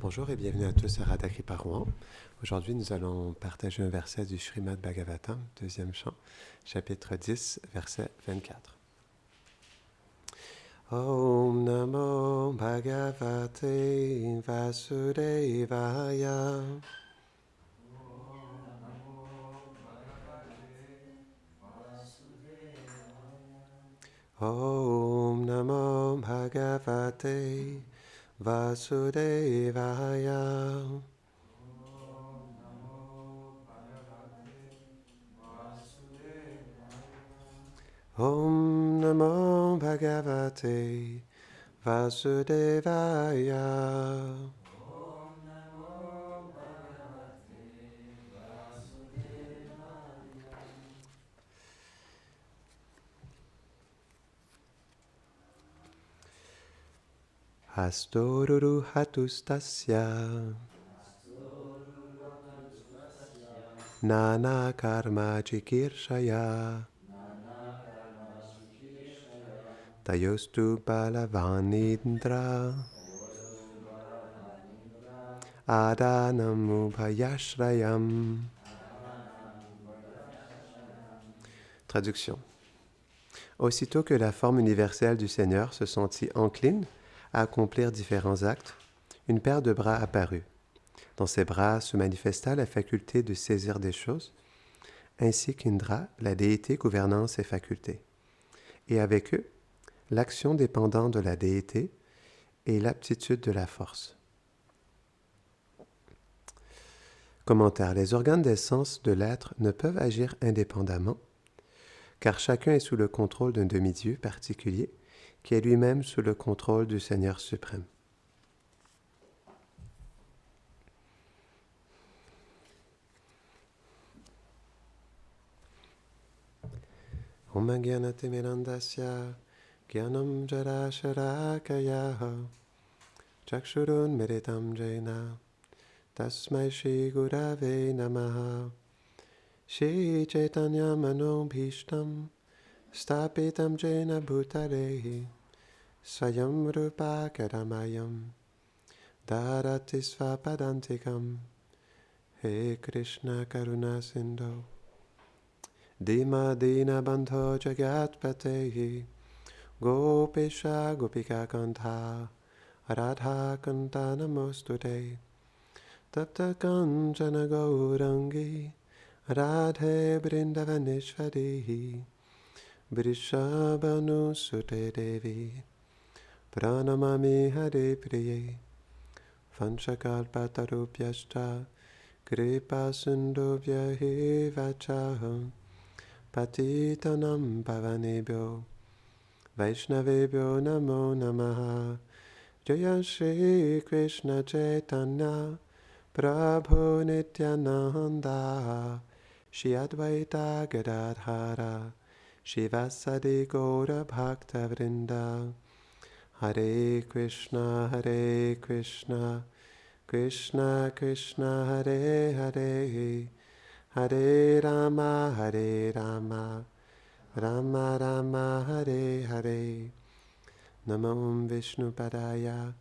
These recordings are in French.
Bonjour et bienvenue à tous à Radha Kripa Rouen. Aujourd'hui, nous allons partager un verset du Srimad Bhagavatam, deuxième chant, chapitre 10, verset 24. Om Namo Bhagavate Vasudevaya. Om Namo Bhagavate Vasudevaya. Om Namo Bhagavate Vasudevaya. Astoruru hatustasya Nana karma chikirshaya Tayostu balavanindra Adanamubhayashrayam. Traduction. Aussitôt que la forme universelle du Seigneur se sentit encline à accomplir différents actes, une paire de bras apparut. Dans ces bras se manifesta la faculté de saisir des choses, ainsi qu'Indra, la déité gouvernant ces facultés. Et avec eux, l'action dépendant de la déité et l'aptitude de la force. Commentaire. Les organes des sens de l'être ne peuvent agir indépendamment, car chacun est sous le contrôle d'un demi-dieu particulier, qui est lui-même sous le contrôle du Seigneur suprême. Om Gyanati Mirandasya Gyanam Jarasharakaya Chakshurun Meritam Jaina Tasmai Shri Gurave Namaha Shri Chaitanya Manobhishtam Stapitam Jaina Bhutalehi Swayam Rupa Karamayam Dharati Svapadantikam He Krishna Karuna Sindhu Dima Dina Bandho Jagat Patehi Gopesha Gopika Kantha Radha Kanta Namostute Tapta Kanchana Gaurangi Radhe Brindavaneshwari Vrishabhanu Sute Devi Pranamami Hare Priye Vanchakalpatarupyashta Kripa Sindhubhya Hivachaham Patitanam Pavanebhyo Vaishnavebhyo Namo Namaha Jaya Shri Krishna Chaitanya Prabhu Nityananda Shri Advaita Gadadhara Shivasadi Gaura Bhakta Vrinda Hare Krishna Krishna Krishna Hare Hare Hare Rama Rama Rama Hare Hare Namo Vishnu Padaya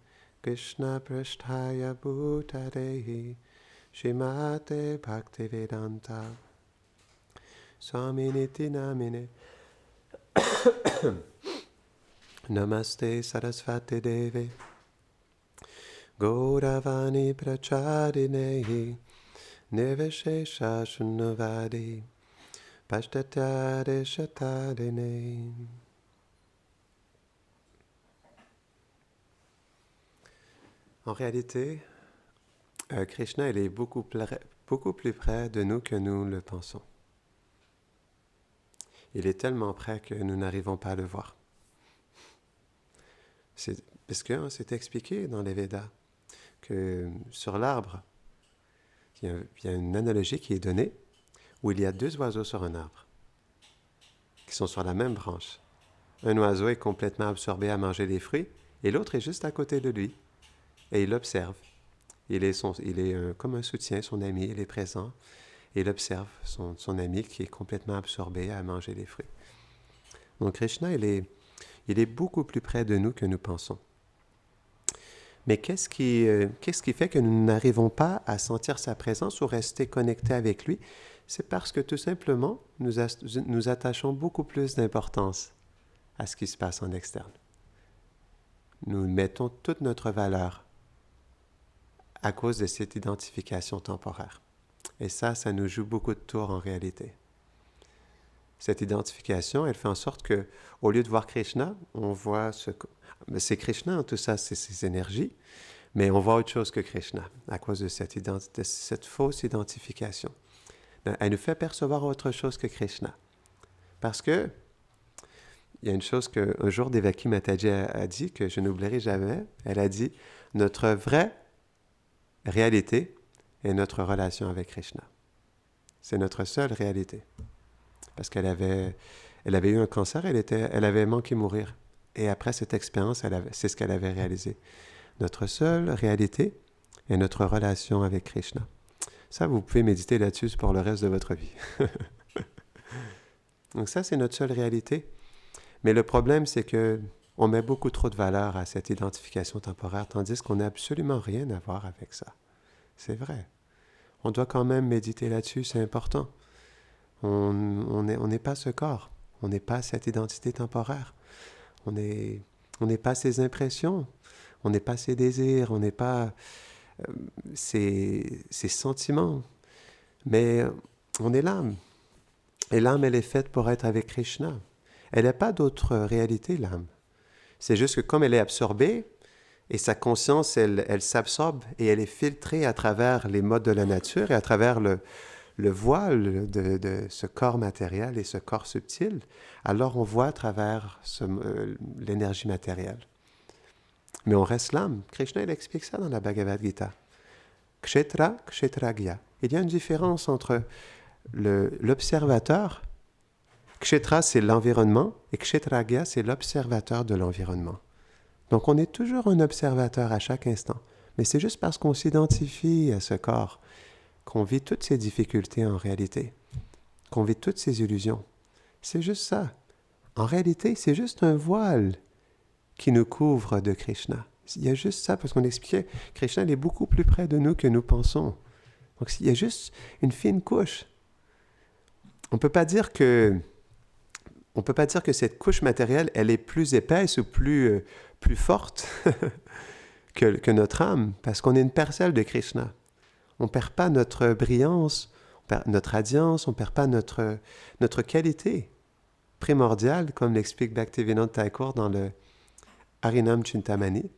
Krishna Prasthaya Bhutare Shrimate Bhaktivedanta Swaminiti Namine Namaste Sarasvati Deve Gauravani Prachadinehi Niveshesha Shunnavadi Pashtatyade Shatadine. En réalité, Krishna il est beaucoup plus près de nous que nous le pensons. Il est tellement près que nous n'arrivons pas à le voir. Parce que c'est expliqué dans les Védas que sur l'arbre, il y a une analogie qui est donnée où il y a deux oiseaux sur un arbre qui sont sur la même branche. Un oiseau est complètement absorbé à manger les fruits et l'autre est juste à côté de lui et il l'observe. Il est comme un soutien, son ami, il est présent et il observe son ami qui est complètement absorbé à manger les fruits. Donc Krishna, il est beaucoup plus près de nous que nous pensons. Mais qu'est-ce qui fait que nous n'arrivons pas à sentir sa présence ou rester connectés avec lui? C'est parce que tout simplement, nous attachons beaucoup plus d'importance à ce qui se passe en externe. Nous mettons toute notre valeur à cause de cette identification temporaire. Et ça nous joue beaucoup de tours en réalité. Cette identification, elle fait en sorte que, au lieu de voir Krishna, on voit c'est Krishna, tout ça, c'est ses énergies, mais on voit autre chose que Krishna à cause de cette fausse identification. Elle nous fait percevoir autre chose que Krishna. Parce que, il y a une chose qu'un jour Devaki Mataji a dit, que je n'oublierai jamais. Elle a dit, notre vraie réalité est notre relation avec Krishna. C'est notre seule réalité. Parce qu'elle avait eu un cancer, elle avait manqué mourir. Et après cette expérience, c'est ce qu'elle avait réalisé. Notre seule réalité est notre relation avec Krishna. Ça, vous pouvez méditer là-dessus pour le reste de votre vie. Donc ça, c'est notre seule réalité. Mais le problème, c'est que on met beaucoup trop de valeur à cette identification temporaire, tandis qu'on n'a absolument rien à voir avec ça. C'est vrai. On doit quand même méditer là-dessus, c'est important. On n'est pas ce corps. On n'est pas cette identité temporaire. On n'est pas ces impressions. On n'est pas ces désirs. On n'est pas ces sentiments. Mais on est l'âme. Et l'âme, elle est faite pour être avec Krishna. Elle n'a pas d'autre réalité, l'âme. C'est juste que comme elle est absorbée, et sa conscience, elle s'absorbe et elle est filtrée à travers les modes de la nature et à travers le voile de ce corps matériel et ce corps subtil, alors on voit à travers l'énergie matérielle. Mais on reste l'âme. Krishna, il explique ça dans la Bhagavad Gita. Kshetra, kshetragya. Il y a une différence entre l'observateur. Kshetra, c'est l'environnement, et kshetragya, c'est l'observateur de l'environnement. Donc, on est toujours un observateur à chaque instant. Mais c'est juste parce qu'on s'identifie à ce corps qu'on vit toutes ces difficultés en réalité, qu'on vit toutes ces illusions. C'est juste ça. En réalité, c'est juste un voile qui nous couvre de Krishna. Il y a juste ça, parce qu'on expliquait, Krishna il est beaucoup plus près de nous que nous pensons. Donc, il y a juste une fine couche. On ne peut pas dire que cette couche matérielle, elle est plus épaisse ou plus forte que notre âme, parce qu'on est une parcelle de Krishna. On ne perd pas notre brillance, notre radiance, on ne perd pas notre qualité primordiale, comme l'explique Bhaktivinoda Thakur dans le Harinam Chintamani,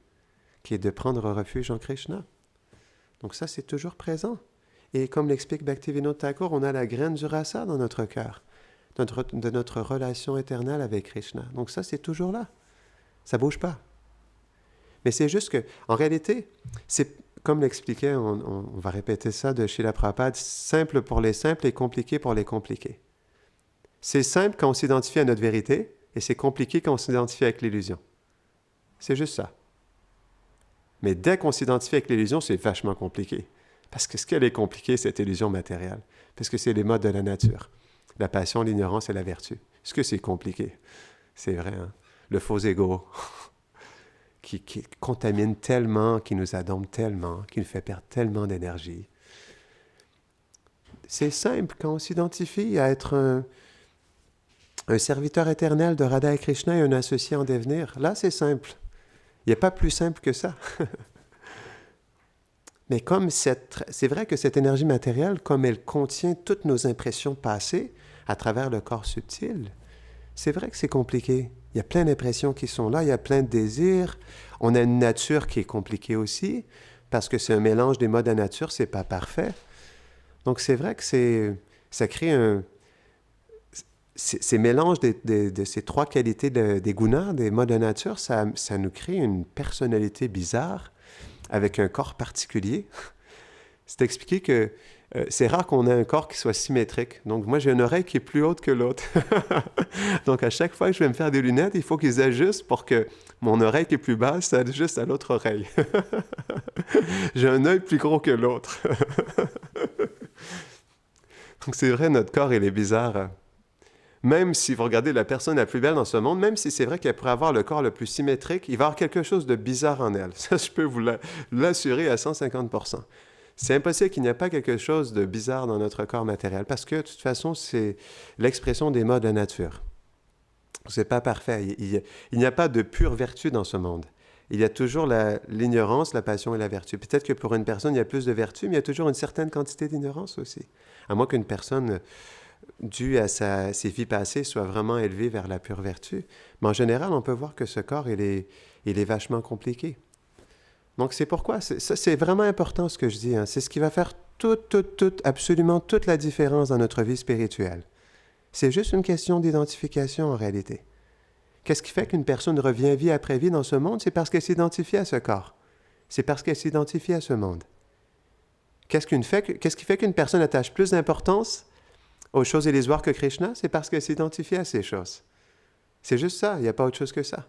qui est de prendre refuge en Krishna. Donc ça, c'est toujours présent. Et comme l'explique Bhaktivinoda Thakur, on a la graine du rasa dans notre cœur, de notre relation éternelle avec Krishna. Donc ça, c'est toujours là. Ça ne bouge pas. Mais c'est juste que, en réalité, c'est comme l'expliquait, on va répéter ça de Srila Prabhupada, simple pour les simples et compliqué pour les compliqués. C'est simple quand on s'identifie à notre vérité, et c'est compliqué quand on s'identifie avec l'illusion. C'est juste ça. Mais dès qu'on s'identifie avec l'illusion, c'est vachement compliqué. Parce que ce qu'elle est compliquée, cette illusion matérielle, parce que c'est les modes de la nature. La passion, l'ignorance et la vertu. Est-ce que c'est compliqué? C'est vrai, hein? Le faux ego, qui contamine tellement, qui nous adombe tellement, qui nous fait perdre tellement d'énergie. C'est simple quand on s'identifie à être un serviteur éternel de Radha et Krishna et un associé en devenir. Là, c'est simple. Il n'y a pas plus simple que ça. Mais comme c'est vrai que cette énergie matérielle, comme elle contient toutes nos impressions passées à travers le corps subtil, c'est vrai que c'est compliqué. Il y a plein d'impressions qui sont là, il y a plein de désirs. On a une nature qui est compliquée aussi, parce que c'est un mélange des modes de la nature, c'est pas parfait. Donc c'est vrai que ça crée ces mélanges de ces trois qualités des gunas, des modes de nature, ça nous crée une personnalité bizarre, avec un corps particulier. C'est expliqué que c'est rare qu'on ait un corps qui soit symétrique. Donc, moi, j'ai une oreille qui est plus haute que l'autre. Donc, à chaque fois que je vais me faire des lunettes, il faut qu'ils ajustent pour que mon oreille qui est plus basse s'ajuste à l'autre oreille. J'ai un œil plus gros que l'autre. Donc, c'est vrai, notre corps, il est bizarre. Même si vous regardez la personne la plus belle dans ce monde, même si c'est vrai qu'elle pourrait avoir le corps le plus symétrique, il va y avoir quelque chose de bizarre en elle. Ça, je peux vous l'assurer à 150%. C'est impossible qu'il n'y ait pas quelque chose de bizarre dans notre corps matériel, parce que de toute façon, c'est l'expression des modes de la nature. C'est pas parfait. Il n'y a pas de pure vertu dans ce monde. Il y a toujours l'ignorance, la passion et la vertu. Peut-être que pour une personne, il y a plus de vertu, mais il y a toujours une certaine quantité d'ignorance aussi. À moins qu'une personne, due à ses vies passées, soit vraiment élevée vers la pure vertu. Mais en général, on peut voir que ce corps, il est vachement compliqué. Donc c'est pourquoi, c'est vraiment important ce que je dis. Hein. C'est ce qui va faire absolument toute la différence dans notre vie spirituelle. C'est juste une question d'identification en réalité. Qu'est-ce qui fait qu'une personne revient vie après vie dans ce monde? C'est parce qu'elle s'identifie à ce corps. C'est parce qu'elle s'identifie à ce monde. Qu'est-ce qui fait qu'une personne attache plus d'importance aux choses illusoires que Krishna? C'est parce qu'elle s'identifie à ces choses. C'est juste ça, il n'y a pas autre chose que ça.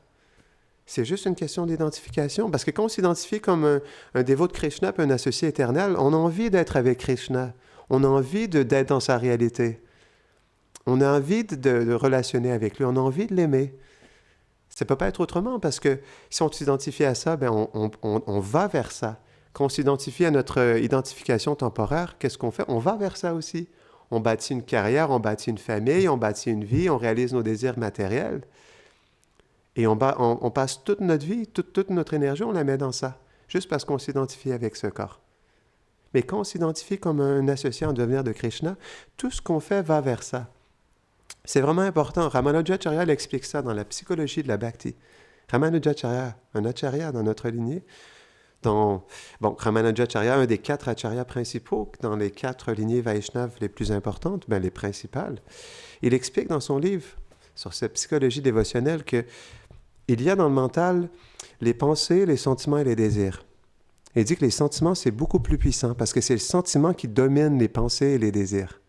C'est juste une question d'identification. Parce que quand on s'identifie comme un dévot de Krishna, puis un associé éternel, on a envie d'être avec Krishna. On a envie d'être dans sa réalité. On a envie de relationner avec lui. On a envie de l'aimer. Ça ne peut pas être autrement, parce que si on s'identifie à ça, ben on va vers ça. Quand on s'identifie à notre identification temporaire, qu'est-ce qu'on fait? On va vers ça aussi. On bâtit une carrière, on bâtit une famille, on bâtit une vie, on réalise nos désirs matériels. Et on passe toute notre vie, toute notre énergie, on la met dans ça, juste parce qu'on s'identifie avec ce corps. Mais quand on s'identifie comme un associé en devenir de Krishna, tout ce qu'on fait va vers ça. C'est vraiment important. Ramanujacharya explique ça dans la psychologie de la bhakti. Ramanujacharya, un acharya dans notre lignée, Ramanujacharya, un des 4 acharyas principaux dans les 4 lignées Vaishnav les plus importantes, les principales, il explique dans son livre sur cette psychologie dévotionnelle qu'il y a dans le mental les pensées, les sentiments et les désirs. Il dit que les sentiments, c'est beaucoup plus puissant parce que c'est le sentiment qui domine les pensées et les désirs.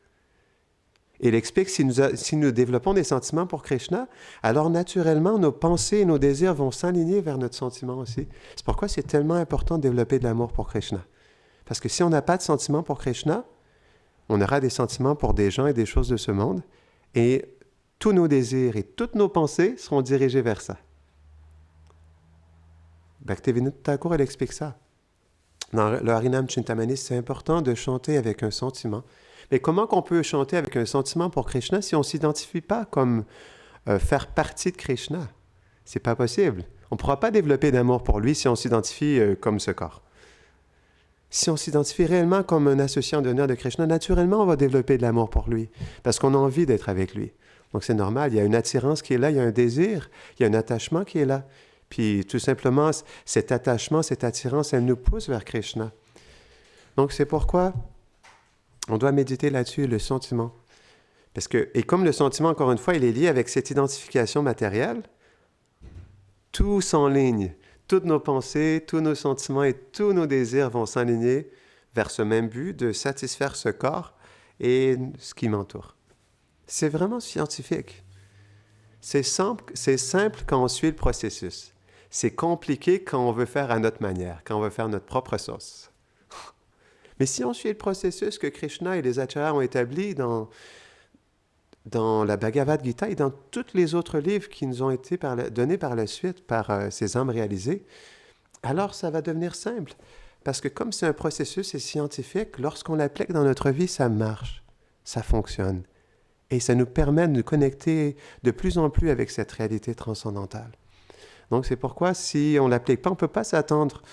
Il explique que si nous développons des sentiments pour Krishna, alors naturellement, nos pensées et nos désirs vont s'aligner vers notre sentiment aussi. C'est pourquoi c'est tellement important de développer de l'amour pour Krishna. Parce que si on n'a pas de sentiments pour Krishna, on aura des sentiments pour des gens et des choses de ce monde, et tous nos désirs et toutes nos pensées seront dirigés vers ça. Bhaktivinoda Thakur, elle explique ça. Dans le Harinam Chintamani, c'est important de chanter avec un sentiment. Mais comment qu'on peut chanter avec un sentiment pour Krishna si on ne s'identifie pas comme faire partie de Krishna? C'est pas possible. On ne pourra pas développer d'amour pour lui si on s'identifie comme ce corps. Si on s'identifie réellement comme un associé en devenir de Krishna, naturellement, on va développer de l'amour pour lui, parce qu'on a envie d'être avec lui. Donc c'est normal, il y a une attirance qui est là, il y a un désir, il y a un attachement qui est là. Puis tout simplement, cet attachement, cette attirance, elle nous pousse vers Krishna. Donc c'est pourquoi on doit méditer là-dessus, le sentiment. Et comme le sentiment, encore une fois, il est lié avec cette identification matérielle, tout s'enligne. Toutes nos pensées, tous nos sentiments et tous nos désirs vont s'aligner vers ce même but de satisfaire ce corps et ce qui m'entoure. C'est vraiment scientifique. C'est simple quand on suit le processus. C'est compliqué quand on veut faire à notre manière, quand on veut faire notre propre sauce. Mais si on suit le processus que Krishna et les acharyas ont établi dans la Bhagavad Gita et dans tous les autres livres qui nous ont été donnés par la suite par ces âmes réalisées, alors ça va devenir simple. Parce que comme c'est un processus scientifique, lorsqu'on l'applique dans notre vie, ça marche, ça fonctionne. Et ça nous permet de nous connecter de plus en plus avec cette réalité transcendantale. Donc c'est pourquoi si on ne l'applique pas, on ne peut pas s'attendre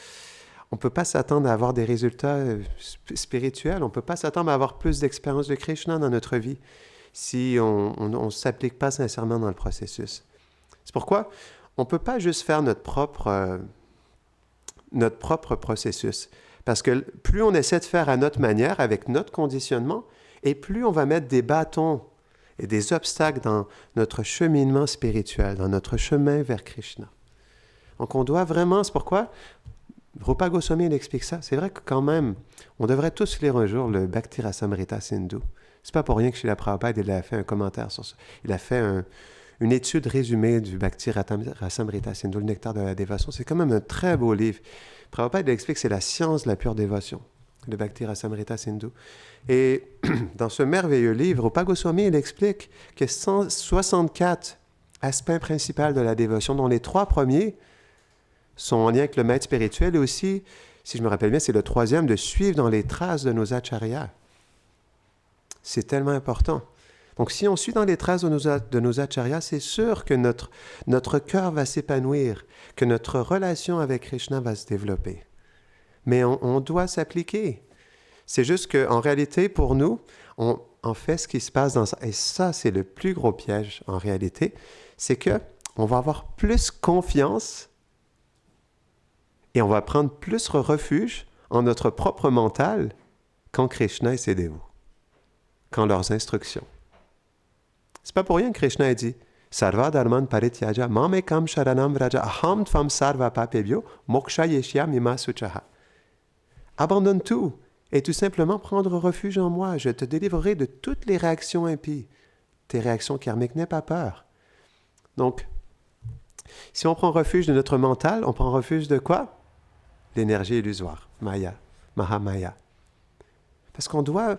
à avoir des résultats spirituels, on ne peut pas s'attendre à avoir plus d'expérience de Krishna dans notre vie si on ne s'applique pas sincèrement dans le processus. C'est pourquoi on ne peut pas juste faire notre propre processus. Parce que plus on essaie de faire à notre manière, avec notre conditionnement, et plus on va mettre des bâtons et des obstacles dans notre cheminement spirituel, dans notre chemin vers Krishna. Donc on doit vraiment, c'est pourquoi Rupa Goswami il explique ça. C'est vrai que quand même, on devrait tous lire un jour le Bhakti Rasamrita Sindhu. C'est pas pour rien que Srila Prabhupada il a fait un commentaire sur ça. Il a fait une étude résumée du Bhakti Rasamrita Sindhu, le nectar de la dévotion. C'est quand même un très beau livre. Prabhupada il explique que c'est la science de la pure dévotion. le Bhakti Rasamrita Sindhu. Et dans ce merveilleux livre, Rupa Goswami, il explique que 164 aspects principaux de la dévotion, dont les 3 premiers sont en lien avec le maître spirituel, et aussi, si je me rappelle bien, c'est le 3e, de suivre dans les traces de nos acharyas. C'est tellement important. Donc, si on suit dans les traces de nos acharyas, c'est sûr que notre cœur va s'épanouir, que notre relation avec Krishna va se développer. Mais on doit s'appliquer. C'est juste qu'en réalité, pour nous, en fait, ce qui se passe dans ça, et ça, c'est le plus gros piège en réalité, c'est qu'on va avoir plus confiance et on va prendre plus refuge en notre propre mental qu'en Krishna et ses dévots, qu'en leurs instructions. C'est pas pour rien que Krishna a dit Sarva dharman parityaja mamekam sharanam vraja aham tvam sarva papebhyo moksha yeshyam ima suchaha. Abandonne tout et tout simplement prendre refuge en moi. Je te délivrerai de toutes les réactions impies. Tes réactions karmiques, n'aie pas peur. Donc, si on prend refuge de notre mental, on prend refuge de quoi? L'énergie illusoire, Maya, Mahamaya. Parce qu'on doit...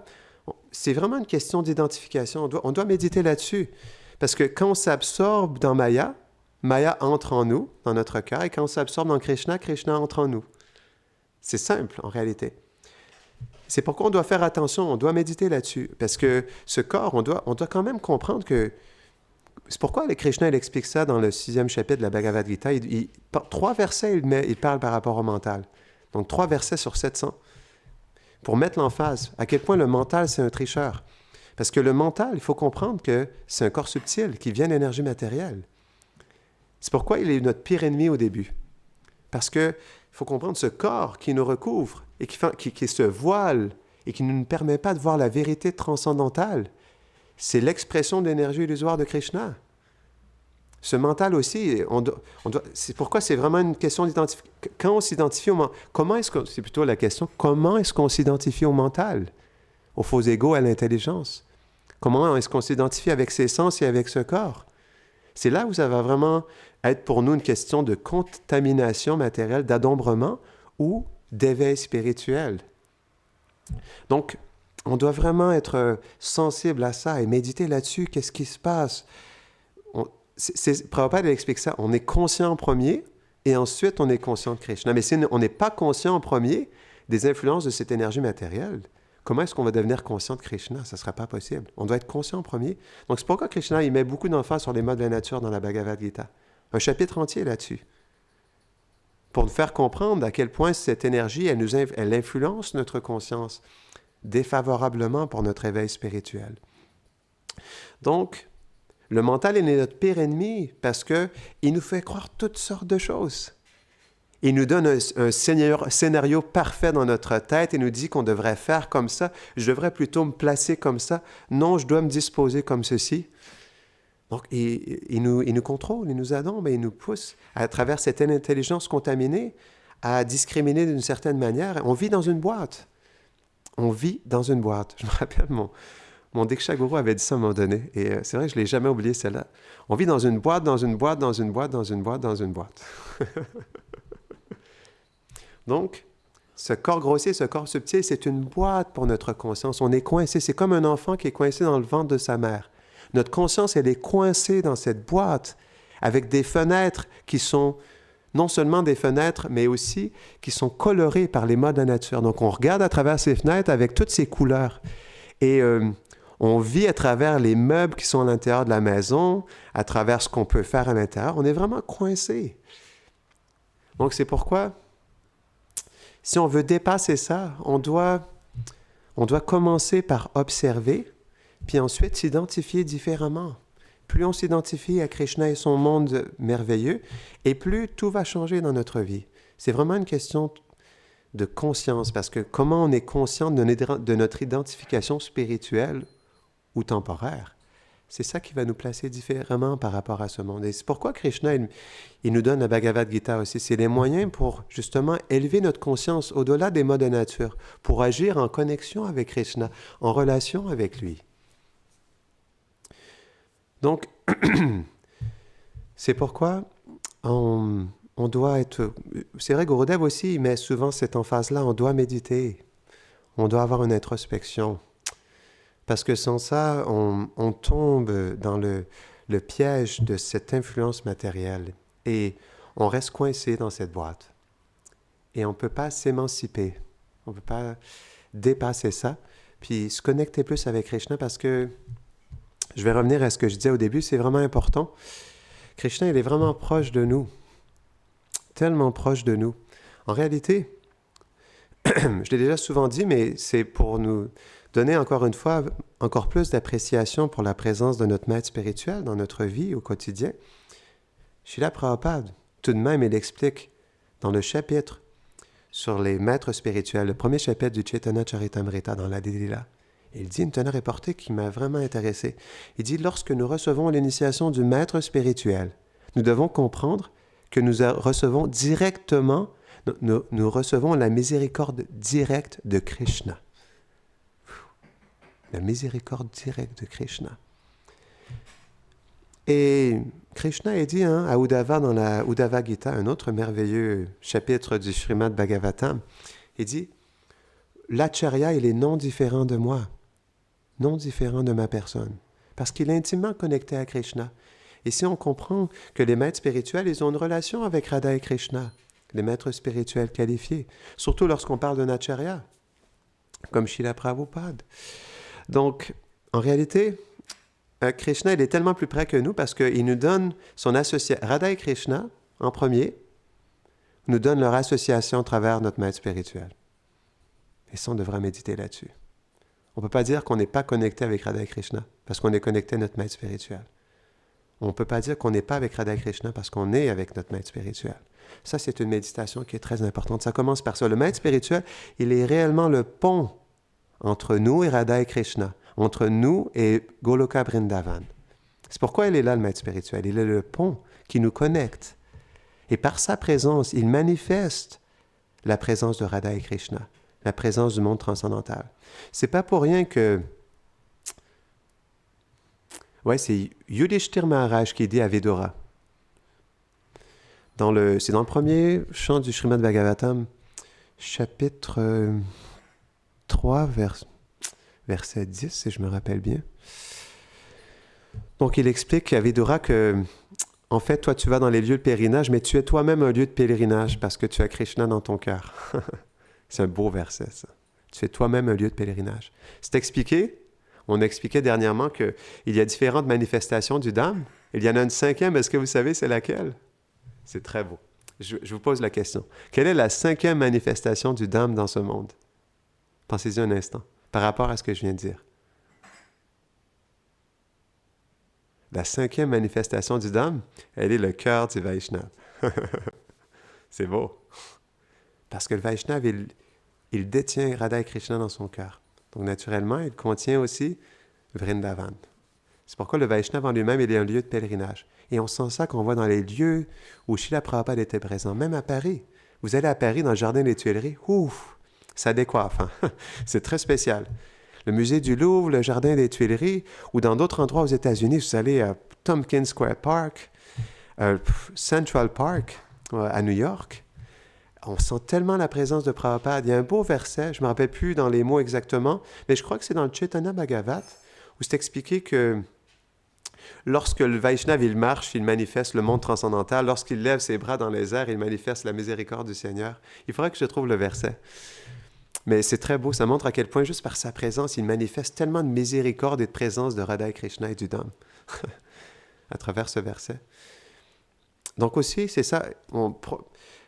C'est vraiment une question d'identification. On doit méditer là-dessus. Parce que quand on s'absorbe dans Maya, Maya entre en nous, dans notre cœur, et quand on s'absorbe dans Krishna, Krishna entre en nous. C'est simple, en réalité. C'est pourquoi on doit faire attention, on doit méditer là-dessus. Parce que ce corps, on doit quand même comprendre que... C'est pourquoi le Krishna, il explique ça dans le 6e chapitre de la Bhagavad Gita. 3 versets, il parle par rapport au mental. Donc, 3 versets sur 700. Pour mettre l'emphase, à quel point le mental, c'est un tricheur. Parce que le mental, il faut comprendre que c'est un corps subtil qui vient d'énergie matérielle. C'est pourquoi il est notre pire ennemi au début. Parce qu'il faut comprendre ce corps qui nous recouvre et qui se voile et qui ne nous permet pas de voir la vérité transcendantale. C'est l'expression de l'énergie illusoire de Krishna. Ce mental aussi, c'est pourquoi c'est vraiment une question d'identification. Quand on s'identifie au mental, c'est plutôt la question, comment est-ce qu'on s'identifie au mental, aux faux égos, à l'intelligence? Comment est-ce qu'on s'identifie avec ses sens et avec ce corps? C'est là où ça va vraiment être pour nous une question de contamination matérielle, d'adombrement ou d'éveil spirituel. Donc, on doit vraiment être sensible à ça et méditer là-dessus. Qu'est-ce qui se passe? Prabhupada explique ça. On est conscient en premier et ensuite on est conscient de Krishna. Mais si on n'est pas conscient en premier des influences de cette énergie matérielle, comment est-ce qu'on va devenir conscient de Krishna? Ça ne sera pas possible. On doit être conscient en premier. Donc c'est pourquoi Krishna il met beaucoup d'emphase sur les modes de la nature dans la Bhagavad Gita. Un chapitre entier là-dessus. Pour nous faire comprendre à quel point cette énergie, elle influence notre conscience défavorablement pour notre éveil spirituel. Donc, le mental est notre pire ennemi parce qu'il nous fait croire toutes sortes de choses. Il nous donne un scénario parfait dans notre tête et nous dit qu'on devrait faire comme ça. Je devrais plutôt me placer comme ça. Non, je dois me disposer comme ceci. Donc, il nous contrôle, il nous adombe et il nous pousse à travers cette intelligence contaminée à discriminer d'une certaine manière. On vit dans une boîte. On vit dans une boîte. Je me rappelle, mon Diksha Guru avait dit ça à un moment donné. Et c'est vrai que je ne l'ai jamais oublié, celle-là. On vit dans une boîte, dans une boîte, dans une boîte, dans une boîte, dans une boîte. Donc, ce corps grossier, ce corps subtil, c'est une boîte pour notre conscience. On est coincé. C'est comme un enfant qui est coincé dans le ventre de sa mère. Notre conscience, elle est coincée dans cette boîte avec des fenêtres qui sont non seulement des fenêtres, mais aussi qui sont colorées par les modes de la nature. Donc, on regarde à travers ces fenêtres avec toutes ces couleurs. Et on vit à travers les meubles qui sont à l'intérieur de la maison, à travers ce qu'on peut faire à l'intérieur. On est vraiment coincé. Donc, c'est pourquoi, si on veut dépasser ça, on doit commencer par observer, puis ensuite s'identifier différemment. Plus on s'identifie à Krishna et son monde merveilleux, et plus tout va changer dans notre vie. C'est vraiment une question de conscience, parce que comment on est conscient de notre identification spirituelle ou temporaire, c'est ça qui va nous placer différemment par rapport à ce monde. Et c'est pourquoi Krishna, il nous donne la Bhagavad Gita aussi. C'est des moyens pour justement élever notre conscience au-delà des modes de nature, pour agir en connexion avec Krishna, en relation avec lui. Donc, c'est pourquoi on doit être... C'est vrai, Gurudev aussi, il met souvent cette emphase-là, on doit méditer. On doit avoir une introspection. Parce que sans ça, on tombe dans le piège de cette influence matérielle et on reste coincé dans cette boîte. Et on ne peut pas s'émanciper. On ne peut pas dépasser ça. Puis se connecter plus avec Krishna parce que, je vais revenir à ce que je disais au début, c'est vraiment important. Krishna, il est vraiment proche de nous. Tellement proche de nous. En réalité, je l'ai déjà souvent dit, mais c'est pour nous donner encore une fois encore plus d'appréciation pour la présence de notre maître spirituel dans notre vie au quotidien. Srila Prabhupada, tout de même, il explique dans le chapitre sur les maîtres spirituels, le premier chapitre du Chaitanya Charitamrita dans la Lila, il dit une teneur reportée qui m'a vraiment intéressé. Il dit, lorsque nous recevons l'initiation du maître spirituel, nous devons comprendre que nous recevons directement, nous recevons la miséricorde directe de Krishna. La miséricorde directe de Krishna. Et Krishna est dit à Uddhava dans la Uddhava Gita, un autre merveilleux chapitre du Srimad Bhagavatam, il dit « L'acharya, il est non différent de moi, non différent de ma personne, parce qu'il est intimement connecté à Krishna. » Et si on comprend que les maîtres spirituels, ils ont une relation avec Radha et Krishna, les maîtres spirituels qualifiés, surtout lorsqu'on parle d'un acharya, comme Srila Prabhupada. Donc, en réalité, Krishna, il est tellement plus près que nous parce qu'il nous donne son association. Radha et Krishna, en premier, nous donnent leur association à travers notre maître spirituel. Et ça, on devrait méditer là-dessus. On ne peut pas dire qu'on n'est pas connecté avec Radha et Krishna parce qu'on est connecté à notre maître spirituel. On ne peut pas dire qu'on n'est pas avec Radha et Krishna parce qu'on est avec notre maître spirituel. Ça, c'est une méditation qui est très importante. Ça commence par ça. Le maître spirituel, il est réellement le pont entre nous et Radha et Krishna, entre nous et Goloka Vrindavan. C'est pourquoi il est là, le maître spirituel. Il est le pont qui nous connecte. Et par sa présence, il manifeste la présence de Radha et Krishna, la présence du monde transcendantal. C'est pas pour rien que... Ouais, c'est Yudhishthir Maharaj qui dit à Vidura. C'est dans le premier chant du Srimad Bhagavatam, chapitre 3, verset 10, si je me rappelle bien. Donc, il explique à Vidura que, en fait, toi, tu vas dans les lieux de pèlerinage, mais tu es toi-même un lieu de pèlerinage parce que tu as Krishna dans ton cœur. C'est un beau verset, ça. Tu es toi-même un lieu de pèlerinage. C'est expliqué. On expliquait dernièrement qu'il y a différentes manifestations du Dham. Il y en a une cinquième. Est-ce que vous savez c'est laquelle? C'est très beau. Je vous pose la question. Quelle est la cinquième manifestation du Dham dans ce monde? Pensez-y un instant, par rapport à ce que je viens de dire. La cinquième manifestation du Dham, elle est le cœur du Vaishnava. C'est beau. Parce que le Vaishnava, il détient Radha et Krishna dans son cœur. Donc, naturellement, il contient aussi Vrindavan. C'est pourquoi le Vaishnava en lui-même, il est un lieu de pèlerinage. Et on sent ça qu'on voit dans les lieux où Srila Prabhupada était présent, même à Paris. Vous allez à Paris, dans le jardin des Tuileries, ouf, ça décoiffe. Hein? C'est très spécial. Le musée du Louvre, le jardin des Tuileries, ou dans d'autres endroits aux États-Unis, vous allez à Tompkins Square Park, Central Park, à New York. On sent tellement la présence de Prabhupada. Il y a un beau verset, je ne me rappelle plus dans les mots exactement, mais je crois que c'est dans le Chaitanya Bhagavat, où c'est expliqué que lorsque le Vaishnava, il marche, il manifeste le monde transcendantal. Lorsqu'il lève ses bras dans les airs, il manifeste la miséricorde du Seigneur. Il faudrait que je trouve le verset. Mais c'est très beau, ça montre à quel point, juste par sa présence, il manifeste tellement de miséricorde et de présence de Radha et Krishna et du Dham à travers ce verset. Donc aussi, c'est ça,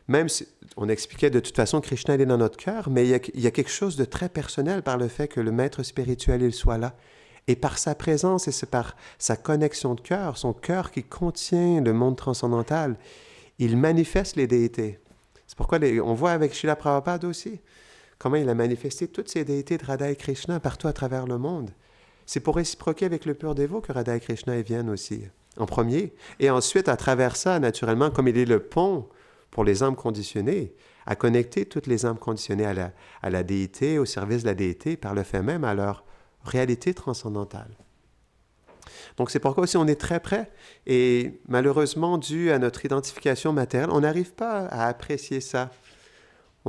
même si on expliquait de toute façon que Krishna il est dans notre cœur, mais il y a quelque chose de très personnel par le fait que le maître spirituel il soit là. Et par sa présence et c'est par sa connexion de cœur, son cœur qui contient le monde transcendantal, il manifeste les déités. C'est pourquoi on voit avec Srila Prabhupada aussi comment il a manifesté toutes ces déités de Radha et Krishna partout à travers le monde. C'est pour réciproquer avec le pur dévot que Radha et Krishna ils viennent aussi, en premier. Et ensuite, à travers ça, naturellement, comme il est le pont pour les âmes conditionnées, à connecter toutes les âmes conditionnées à la déité, au service de la déité, par le fait même à leur réalité transcendantale. Donc c'est pourquoi aussi on est très près et malheureusement, dû à notre identification matérielle, on n'arrive pas à apprécier ça.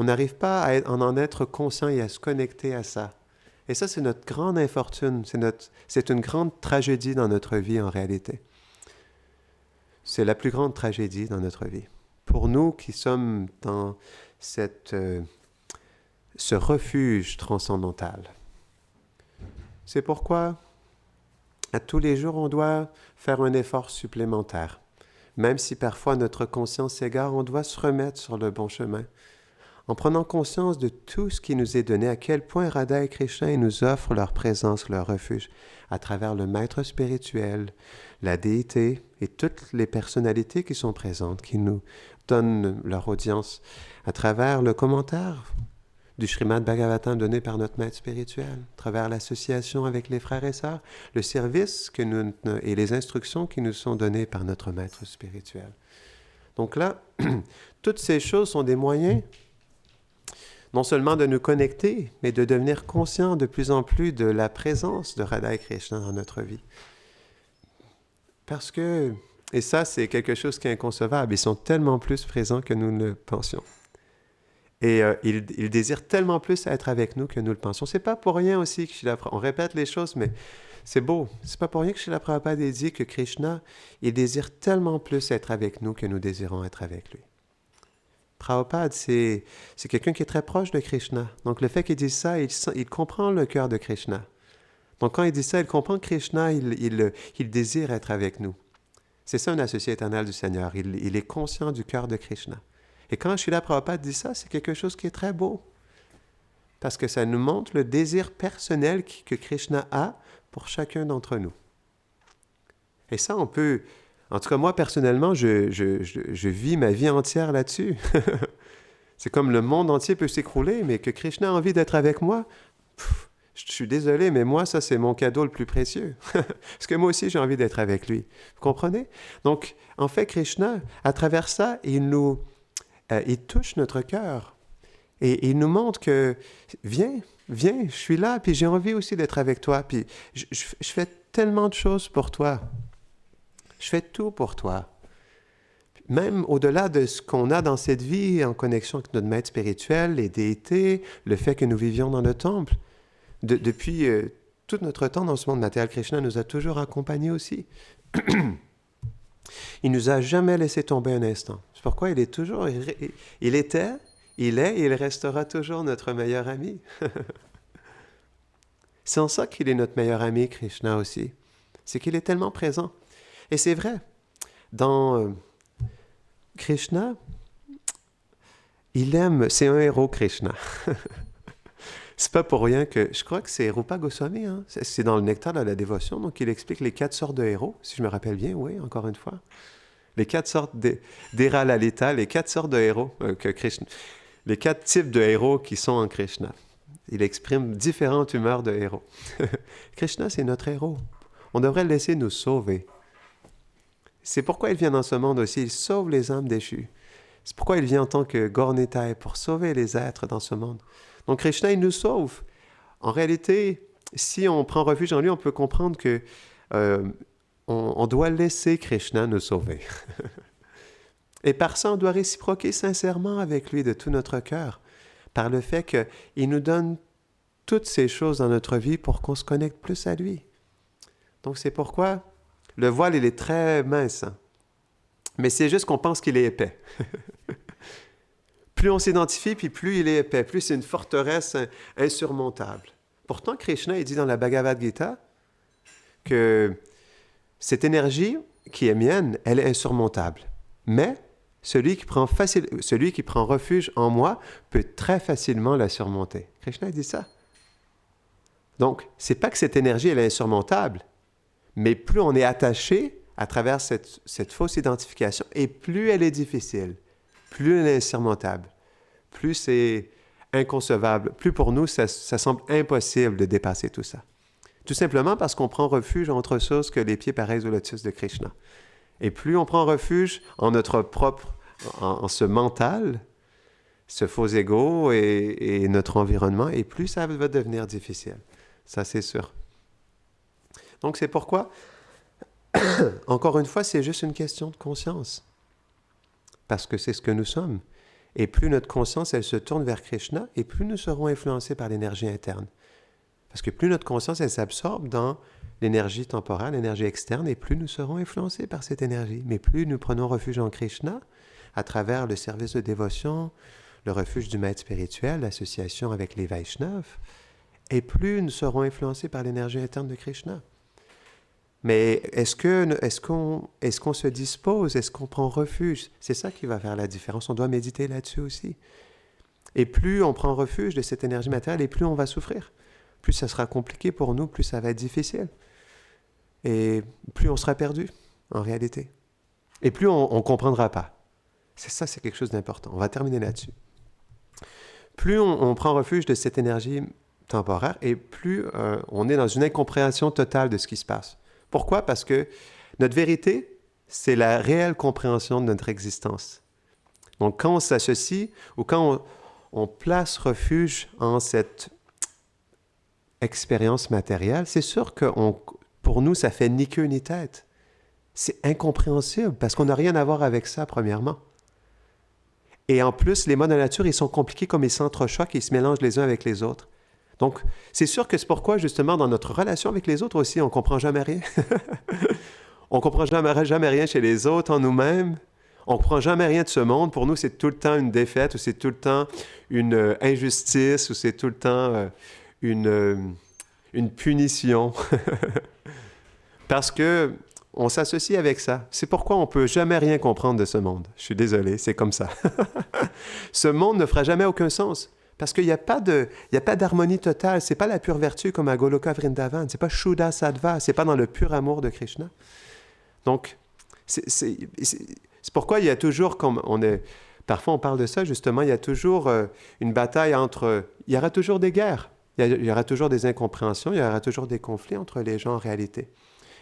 On n'arrive pas à en être conscient et à se connecter à ça. Et ça, c'est notre grande infortune, c'est une grande tragédie dans notre vie en réalité. C'est la plus grande tragédie dans notre vie. Pour nous qui sommes dans ce refuge transcendantal. C'est pourquoi, à tous les jours, on doit faire un effort supplémentaire. Même si parfois notre conscience s'égare, on doit se remettre sur le bon chemin. En prenant conscience de tout ce qui nous est donné, à quel point Radha et Krishna nous offrent leur présence, leur refuge, à travers le maître spirituel, la déité et toutes les personnalités qui sont présentes, qui nous donnent leur audience, à travers le commentaire du Srimad Bhagavatam donné par notre maître spirituel, à travers l'association avec les frères et sœurs, le service et les instructions qui nous sont données par notre maître spirituel. Donc là, toutes ces choses sont des moyens non seulement de nous connecter, mais de devenir conscients de plus en plus de la présence de Radha et Krishna dans notre vie. Parce que, et ça c'est quelque chose qui est inconcevable, ils sont tellement plus présents que nous ne le pensions. Et ils désirent tellement plus être avec nous que nous le pensions. C'est pas pour rien aussi que on répète les choses, mais c'est beau. C'est pas pour rien que Srila Prabhupada dit que Krishna, il désire tellement plus être avec nous que nous désirons être avec lui. Prabhupada, c'est quelqu'un qui est très proche de Krishna. Donc le fait qu'il dise ça, il comprend le cœur de Krishna. Donc quand il dit ça, il comprend que Krishna, il désire être avec nous. C'est ça un associé éternel du Seigneur. Il est conscient du cœur de Krishna. Et quand Srila Prabhupada dit ça, c'est quelque chose qui est très beau. Parce que ça nous montre le désir personnel que Krishna a pour chacun d'entre nous. Et ça, on peut... En tout cas, moi, personnellement, je vis ma vie entière là-dessus. C'est comme le monde entier peut s'écrouler, mais que Krishna a envie d'être avec moi, je suis désolé, mais moi, ça, c'est mon cadeau le plus précieux. Parce que moi aussi, j'ai envie d'être avec lui. Vous comprenez? Donc, en fait, Krishna, à travers ça, il touche notre cœur. Et il nous montre que, viens, je suis là, puis j'ai envie aussi d'être avec toi. Puis je fais tellement de choses pour toi. Je fais tout pour toi. Même au-delà de ce qu'on a dans cette vie, en connexion avec notre maître spirituel, les déités, le fait que nous vivions dans le temple. Depuis tout notre temps dans ce monde matériel, Krishna nous a toujours accompagnés aussi. Il nous a jamais laissé tomber un instant. C'est pourquoi il est toujours, il était, il est et il restera toujours notre meilleur ami. C'est en ça qu'il est notre meilleur ami, Krishna aussi. C'est qu'il est tellement présent. Et c'est vrai, dans Krishna, c'est un héros Krishna. C'est pas pour rien que, je crois que c'est Rupa Goswami, hein? C'est dans le Nectar de la dévotion, donc il explique les 4 sortes de héros, si je me rappelle bien, oui, encore une fois. Les 4 sortes d'Hera Lalita, les 4 sortes de héros que Krishna, les 4 types de héros qui sont en Krishna. Il exprime différentes humeurs de héros. Krishna, c'est notre héros. On devrait le laisser nous sauver. C'est pourquoi il vient dans ce monde aussi. Il sauve les âmes déchues. C'est pourquoi il vient en tant que Gaur-Nitai, pour sauver les êtres dans ce monde. Donc Krishna, il nous sauve. En réalité, si on prend refuge en lui, on peut comprendre que on doit laisser Krishna nous sauver. Et par ça, on doit réciproquer sincèrement avec lui de tout notre cœur, par le fait qu'il nous donne toutes ces choses dans notre vie pour qu'on se connecte plus à lui. Donc c'est pourquoi le voile, il est très mince. Hein? Mais c'est juste qu'on pense qu'il est épais. Plus on s'identifie, puis plus il est épais, plus c'est une forteresse insurmontable. Pourtant, Krishna, il dit dans la Bhagavad Gita que cette énergie qui est mienne, elle est insurmontable. Mais celui qui prend refuge en moi peut très facilement la surmonter. Krishna dit ça. Donc, c'est pas que cette énergie, elle est insurmontable, mais plus on est attaché à travers cette fausse identification, et plus elle est difficile, plus elle est insurmontable, plus c'est inconcevable, plus pour nous, ça semble impossible de dépasser tout ça. Tout simplement parce qu'on prend refuge en autre chose que les pieds pareils au lotus de Krishna. Et plus on prend refuge en notre propre, en ce mental, ce faux ego et notre environnement, et plus ça va devenir difficile. Ça, c'est sûr. Donc, c'est pourquoi, encore une fois, c'est juste une question de conscience. Parce que c'est ce que nous sommes. Et plus notre conscience, elle se tourne vers Krishna, et plus nous serons influencés par l'énergie interne. Parce que plus notre conscience, elle s'absorbe dans l'énergie temporelle, l'énergie externe, et plus nous serons influencés par cette énergie. Mais plus nous prenons refuge en Krishna, à travers le service de dévotion, le refuge du maître spirituel, l'association avec les Vaishnavas, et plus nous serons influencés par l'énergie interne de Krishna. Mais est-ce qu'on se dispose? Est-ce qu'on prend refuge? C'est ça qui va faire la différence. On doit méditer là-dessus aussi. Et plus on prend refuge de cette énergie matérielle, et plus on va souffrir. Plus ça sera compliqué pour nous, plus ça va être difficile. Et plus on sera perdu, en réalité. Et plus on ne comprendra pas. C'est quelque chose d'important. On va terminer là-dessus. Plus on prend refuge de cette énergie temporaire, et plus on est dans une incompréhension totale de ce qui se passe. Pourquoi? Parce que notre vérité, c'est la réelle compréhension de notre existence. Donc, quand on s'associe ou quand on place refuge en cette expérience matérielle, c'est sûr que pour nous, ça fait ni queue ni tête. C'est incompréhensible parce qu'on n'a rien à voir avec ça, premièrement. Et en plus, les modes de la nature, ils sont compliqués comme ils s'entrechoquent et ils se mélangent les uns avec les autres. Donc, c'est sûr que c'est pourquoi, justement, dans notre relation avec les autres aussi, on ne comprend jamais rien. On ne comprend jamais rien chez les autres, en nous-mêmes. On ne comprend jamais rien de ce monde. Pour nous, c'est tout le temps une défaite, ou c'est tout le temps une injustice, ou c'est tout le temps une punition. Parce que on s'associe avec ça. C'est pourquoi on ne peut jamais rien comprendre de ce monde. Je suis désolé, c'est comme ça. Ce monde ne fera jamais aucun sens. Parce qu'il n'y a pas d'harmonie totale. Ce n'est pas la pure vertu comme à Goloka Vrindavan. Ce n'est pas Shuddha Sattva. Ce n'est pas dans le pur amour de Krishna. Donc, c'est pourquoi il y a toujours, parfois on parle de ça justement, il y a toujours une bataille il y aura toujours des guerres, il y aura toujours des incompréhensions, il y aura toujours des conflits entre les gens en réalité.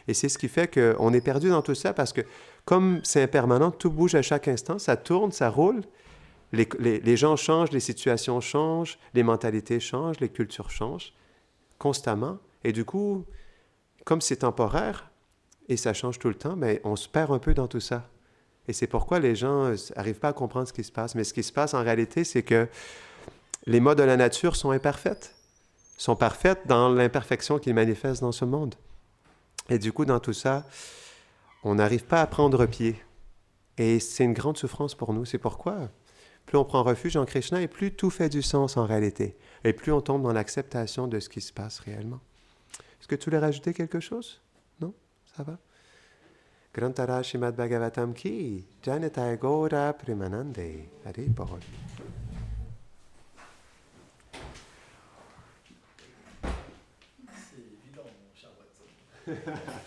Et c'est ce qui fait qu'on est perdu dans tout ça parce que comme c'est impermanent, tout bouge à chaque instant, ça tourne, ça roule. Les gens changent, les situations changent, les mentalités changent, les cultures changent constamment. Et du coup, comme c'est temporaire et ça change tout le temps, mais on se perd un peu dans tout ça. Et c'est pourquoi les gens n'arrivent pas à comprendre ce qui se passe. Mais ce qui se passe en réalité, c'est que les modes de la nature sont imparfaites. Sont parfaites dans l'imperfection qu'ils manifestent dans ce monde. Et du coup, dans tout ça, on n'arrive pas à prendre pied. Et c'est une grande souffrance pour nous. C'est pourquoi plus on prend refuge en Krishna et plus tout fait du sens en réalité. Et plus on tombe dans l'acceptation de ce qui se passe réellement. Est-ce que tu voulais rajouter quelque chose? Non? Ça va? Grantara Srimad Bhagavatam ki Janitaya Gaura Premanande Hari Bol. C'est évident, mon cher Watson.